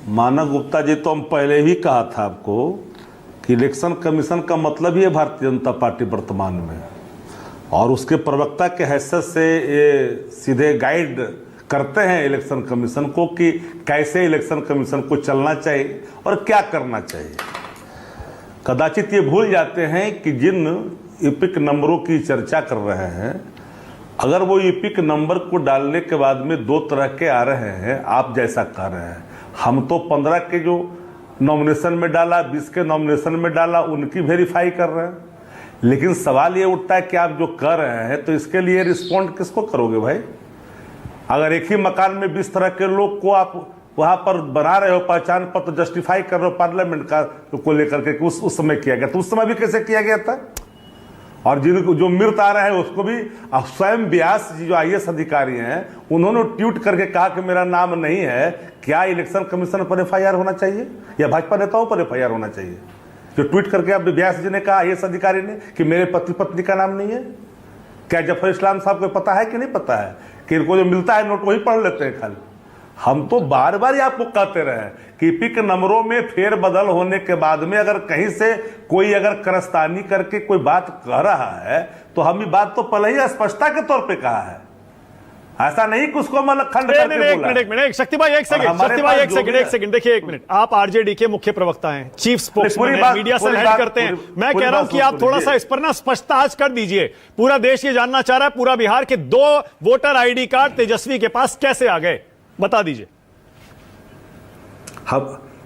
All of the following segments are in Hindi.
मानव गुप्ता जी, तो हम पहले ही कहा था आपको कि इलेक्शन कमीशन का मतलब ही है भारतीय जनता पार्टी वर्तमान में, और उसके प्रवक्ता के हैसियत से ये सीधे गाइड करते हैं इलेक्शन कमीशन को कि कैसे इलेक्शन कमीशन को चलना चाहिए और क्या करना चाहिए। कदाचित ये भूल जाते हैं कि जिन ईपिक नंबरों की चर्चा कर रहे हैं, अगर वो ईपिक नंबर को डालने के बाद में दो तरह के आ रहे हैं, आप जैसा कह रहे हैं, हम तो 15 के जो नॉमिनेशन में डाला, 20 के नॉमिनेशन में डाला, उनकी वेरीफाई कर रहे हैं। लेकिन सवाल ये उठता है कि आप जो कर रहे हैं तो इसके लिए रिस्पॉन्ड किसको करोगे भाई? अगर एक ही मकान में 20 तरह के लोग को आप वहां पर बना रहे हो, पहचान पत्र जस्टिफाई कर रहे हो पार्लियामेंट का को लेकर के उस समय किया गया, तो उस समय भी कैसे किया गया था? और जिनको जो मृत आ रहा है उसको भी स्वयं व्यास जी जो IAS अधिकारी हैं, उन्होंने ट्वीट करके कहा कि मेरा नाम नहीं है। क्या इलेक्शन कमीशन पर FIR होना चाहिए या भाजपा नेताओं पर FIR होना चाहिए? जो ट्वीट करके अब व्यास जी ने कहा, IAS अधिकारी ने, कि मेरे पति पत्नी का नाम नहीं है। क्या जफर इस्लाम साहब को पता है कि नहीं पता है कि इनको जो मिलता है नोट वही पढ़ लेते हैं खाली? हम तो बार बार आपको कहते रहे कि ईपिक नंबरों में फेरबदल होने के बाद में अगर कहीं से कोई अगर करस्तानी करके कोई बात कह रहा है तो हम ये बात तो पहले ही स्पष्टता के तौर पे कहा है। ऐसा नहीं कि उसको मतलब खंड करके बोला। एक मिनट शक्ति भाई, एक सेकंड देखिए, एक मिनट। आप RJD के मुख्य प्रवक्ता हैं, चीफ स्पोक्समैन हैं, मीडिया से हेड करते हैं। मैं कह रहा हूं कि आप थोड़ा सा इस पर ना स्पष्टता आज कर दीजिए। पूरा देश ये जानना चाह रहा है, पूरा बिहार के 2 वोटर ID कार्ड तेजस्वी के पास कैसे आ गए, बता दीजिए।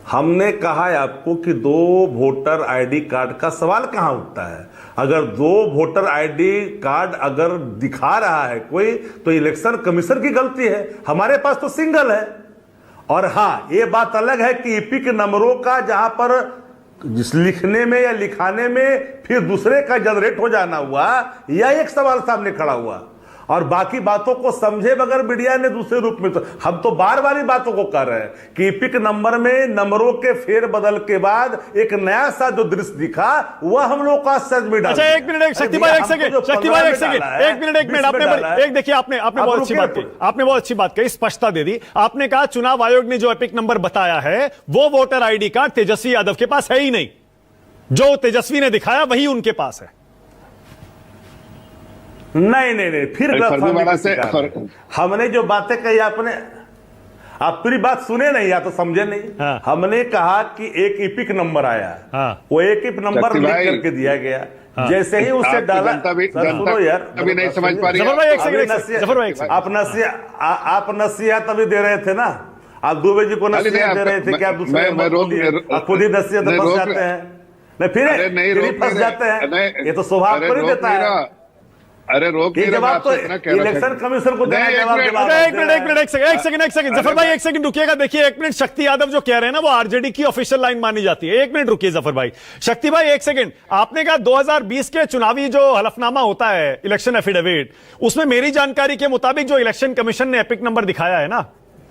हमने कहा है आपको कि 2 वोटर ID कार्ड का सवाल कहां उठता है? अगर 2 वोटर ID कार्ड अगर दिखा रहा है कोई, तो इलेक्शन कमीशन की गलती है। हमारे पास तो सिंगल है। और हां, ये बात अलग है कि ईपिक नंबरों का जहां पर जिस लिखने में या लिखाने में फिर दूसरे का जनरेट हो जाना हुआ, यह एक सवाल सामने खड़ा हुआ। और बाकी बातों को समझे बगैर मीडिया ने दूसरे रूप में, तो हम तो बार बार ही बातों को कर रहे हैं कि ईपिक नंबर में नंबरों के फेरबदल के बाद एक नया सा जो दृश्य दिखा, वह हम लोग का सच में डाला। अच्छा, एक मिनट शक्ति भाई, एक सेकंड आपने देखिए, आपने बहुत अच्छी बात की, आपने बहुत अच्छी बात कही, स्पष्टता दे दी। आपने कहा चुनाव आयोग ने जो ईपिक नंबर बताया है वो voter ID card Tejashwi Yadav के पास है ही नहीं। जो तेजस्वी ने दिखाया वही उनके पास है। नहीं, फिर हमने जो बातें कही, आप पूरी बात सुने नहीं या तो समझे नहीं। हाँ। हमने कहा कि एक ईपिक नंबर आया, हाँ। वो एक ईपिक नंबर लिख करके दिया गया, हाँ। जैसे ही उसे डाला, सुनो यार, अभी नहीं समझ पा रही। आप नसीहत अभी दे रहे थे ना, आप दुबे जी को नसीहत दे रहे थे कि आप दूसरे खुद ही नसीहत फंस जाते हैं। नहीं, फिर फंस जाते हैं, ये तो स्वभाव पर ही देता है। अरे रोक नहीं जवाब तो इलेक्शन कमीशन को देना जवाब। एक सेकंड जफर भाई, एक सेकंड रुकिएगा। देखिए, 1 मिनट, शक्ति यादव जो कह रहे हैं ना वो RJD की ऑफिशियल लाइन मानी जाती है। 1 मिनट रुकिए जफर भाई। शक्ति भाई, 1 सेकंड। आपने कहा 2020 के चुनावी जो हलफनामा होता है, इलेक्शन एफिडेविट, उसमें मेरी जानकारी के मुताबिक जो इलेक्शन कमीशन ने एपिक नंबर दिखाया है ना,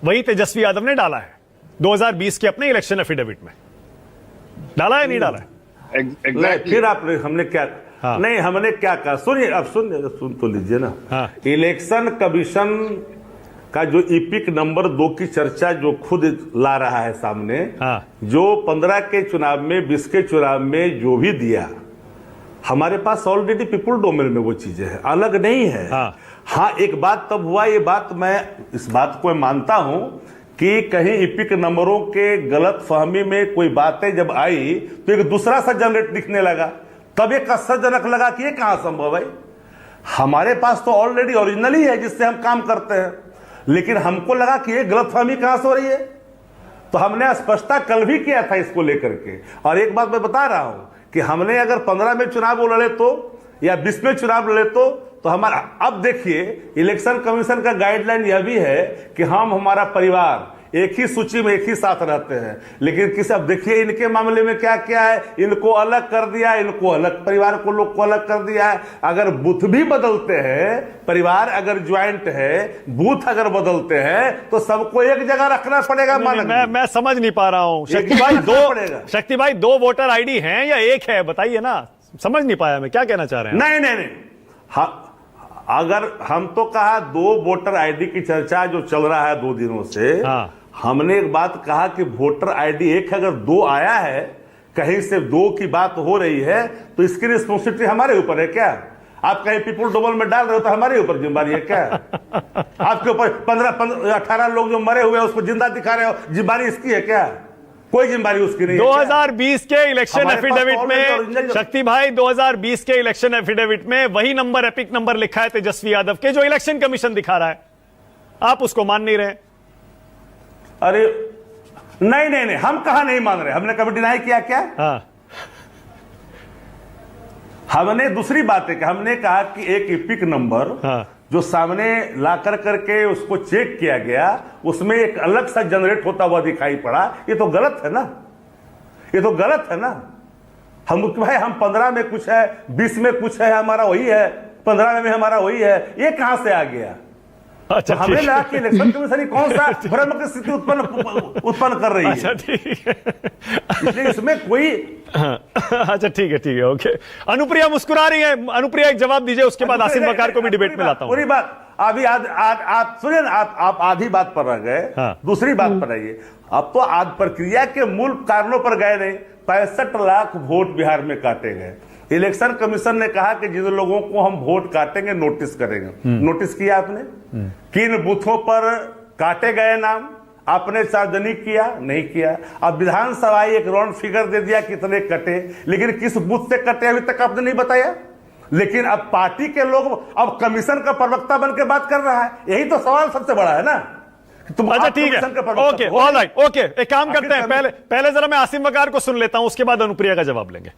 वही तेजस्वी यादव ने डाला है 2020 के अपने इलेक्शन एफिडेविट में। डाला है नहीं डाला है? फिर हमने क्या, हाँ। नहीं, हमने क्या कहा, सुनिए, अब सुन तो लीजिए ना। हाँ। इलेक्शन कमीशन का जो ईपिक नंबर 2 की चर्चा जो खुद ला रहा है सामने, हाँ। जो 15 के चुनाव में, 20 के चुनाव में जो भी दिया, हमारे पास ऑलरेडी पीपुल डोमेन में वो चीजें हैं, अलग नहीं है। हाँ, एक बात तब हुआ, ये बात मैं इस बात को मानता हूं कि कहीं ईपिक नंबरों के गलत फहमी में कोई बातें जब आई तो एक दूसरा सा जनरेट दिखने लगा, तब एक आश्चर्यजनक लगा कि ये कहां संभव है। हमारे पास तो ऑलरेडी ओरिजिनल ही है जिससे हम काम करते हैं, लेकिन हमको लगा कि ये गलतफहमी कहां से हो रही है। तो हमने स्पष्टता कल भी किया था इसको लेकर के। और एक बात मैं बता रहा हूं कि हमने अगर 15 में चुनाव लड़े तो या 20 में चुनाव लड़े तो हमारा, अब देखिए, इलेक्शन कमीशन का गाइडलाइन यह भी है कि हम, हमारा परिवार एक ही सूची में एक ही साथ रहते हैं। लेकिन किसी, अब देखिए इनके मामले में क्या क्या है, इनको अलग कर दिया, इनको अलग, परिवार को लोग को अलग कर दिया है। अगर बूथ भी बदलते हैं, परिवार अगर ज्वाइंट है, बूथ अगर बदलते हैं, तो सबको एक जगह रखना पड़ेगा। मैं समझ नहीं पा रहा हूं शक्ति भाई, 2 वोटर ID हैं या एक है, बताइए ना, समझ नहीं पाया मैं क्या कहना चाह रहे हैं। नहीं, हाँ, अगर हम तो कहा 2 वोटर आईडी की चर्चा जो चल रहा है 2 दिनों से, हाँ। हमने एक बात कहा कि वोटर आईडी एक है, अगर 2 आया है, कहीं से 2 की बात हो रही है, तो इसकी रिस्पॉन्सिबिलिटी हमारे ऊपर है क्या? आप कहीं पीपुल डबल में डाल रहे हो तो हमारे ऊपर जिम्मेदारी है क्या? आपके ऊपर 15-18 लोग जो मरे हुए हैं उसको जिंदा दिखा रहे हो, जिम्मेदारी इसकी है क्या? कोई जिम्मेदारी उसकी नहीं है। 2020 के इलेक्शन हमारे पास एफिडेविट ऑलरेडी में शक्ति भाई 2020 के इलेक्शन एफिडेविट में वही नंबर, एपिक नंबर लिखा है तेजस्वी यादव के, जो इलेक्शन कमीशन दिखा रहा है। आप उसको मान नहीं रहे? अरे नहीं, हम कहा नहीं मान रहे, हमने कभी डिनाई किया क्या? हाँ। हमने दूसरी बात है कि हमने कहा कि एक एपिक नंबर हाँ। जो सामने ला करके उसको चेक किया गया, उसमें एक अलग सा जनरेट होता हुआ दिखाई पड़ा। ये तो गलत है ना, ये तो गलत है ना। हम भाई हम 15 में कुछ है, 20 में कुछ है, हमारा वही है, 15 में हमारा वही है, ये कहां से आ गया? अच्छा, तो हमें लगा कि इलेक्शन कमीशन कौन सा भ्रम की स्थिति उत्पन्न कर रही है। अच्छा ठीक है, इसलिए इसमें कोई अच्छा ठीक है, ओके। अनुप्रिया मुस्कुरा रही है। अनुप्रिया एक जवाब दीजिए, उसके बाद आसिम वकार को भी डिबेट में लाता हूं। पूरी बात अभी आप सुनिए ना, आप आधी बात पर रह गए। हाँ। दूसरी बात पर आइए। अब तो आज प्रक्रिया के मूल कारणों पर गए नहीं। 65 लाख वोट बिहार में काटे गए। इलेक्शन कमीशन ने कहा कि जिन लोगों को हम वोट काटेंगे नोटिस करेंगे। नोटिस किया आपने? किन बूथों पर काटे गए नाम आपने सार्वजनिक किया? नहीं किया। अब विधानसभा एक राउंड फिगर दे दिया कितने कटे, लेकिन किस बूथ से कटे अभी तक आपने नहीं बताया। लेकिन अब पार्टी के लोग अब कमीशन का प्रवक्ता बन के बात कर रहा है। यही तो सवाल सबसे बड़ा है ना। तुम अच्छा ठीक है, ओके, ऑलराइट, ओके। एक काम करते हैं, पहले जरा मैं आसिम वकार को सुन लेता हूं, उसके बाद अनुप्रिया का जवाब लेंगे।